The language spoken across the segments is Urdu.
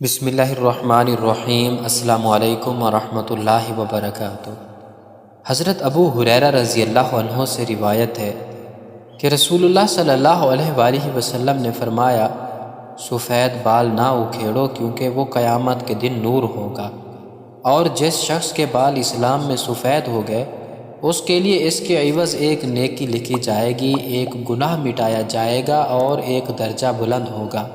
بسم اللہ الرحمن الرحیم۔ السلام علیکم ورحمۃ اللہ وبرکاتہ۔ حضرت ابو ہریرہ رضی اللہ عنہ سے روایت ہے کہ رسول اللہ صلی اللہ علیہ وآلہ وسلم نے فرمایا، سفید بال نہ اکھیڑو کیونکہ وہ قیامت کے دن نور ہوگا، اور جس شخص کے بال اسلام میں سفید ہو گئے اس کے لیے اس کے عوض ایک نیکی لکھی جائے گی، ایک گناہ مٹایا جائے گا اور ایک درجہ بلند ہوگا۔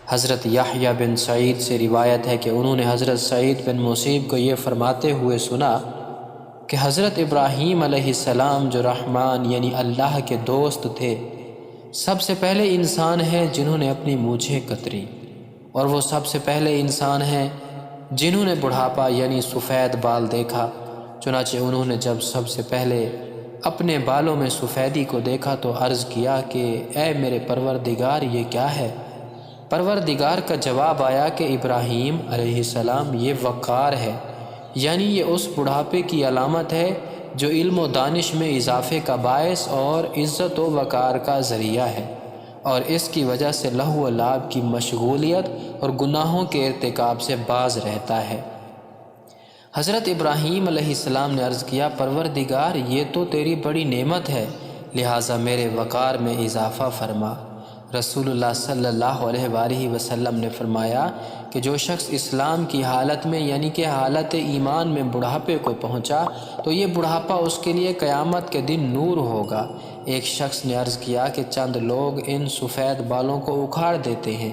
حضرت یحییٰ بن سعید سے روایت ہے کہ انہوں نے حضرت سعید بن مسیب کو یہ فرماتے ہوئے سنا کہ حضرت ابراہیم علیہ السلام جو رحمان یعنی اللہ کے دوست تھے، سب سے پہلے انسان ہیں جنہوں نے اپنی مونچھیں کتری، اور وہ سب سے پہلے انسان ہیں جنہوں نے بڑھاپا یعنی سفید بال دیکھا۔ چنانچہ انہوں نے جب سب سے پہلے اپنے بالوں میں سفیدی کو دیکھا تو عرض کیا کہ اے میرے پروردگار، یہ کیا ہے؟ پروردگار کا جواب آیا کہ ابراہیم علیہ السلام، یہ وقار ہے، یعنی یہ اس بڑھاپے کی علامت ہے جو علم و دانش میں اضافے کا باعث اور عزت و وقار کا ذریعہ ہے، اور اس کی وجہ سے لہو و لعب کی مشغولیت اور گناہوں کے ارتکاب سے باز رہتا ہے۔ حضرت ابراہیم علیہ السلام نے عرض کیا، پروردگار، یہ تو تیری بڑی نعمت ہے، لہٰذا میرے وقار میں اضافہ فرما۔ رسول اللہ صلی اللہ علیہ وآلہ وسلم نے فرمایا کہ جو شخص اسلام کی حالت میں یعنی کہ حالت ایمان میں بڑھاپے کو پہنچا تو یہ بڑھاپا اس کے لیے قیامت کے دن نور ہوگا۔ ایک شخص نے عرض کیا کہ چند لوگ ان سفید بالوں کو اکھاڑ دیتے ہیں۔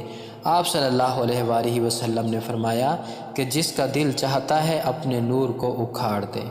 آپ صلی اللہ علیہ وآلہ وسلم نے فرمایا کہ جس کا دل چاہتا ہے اپنے نور کو اکھاڑ دے۔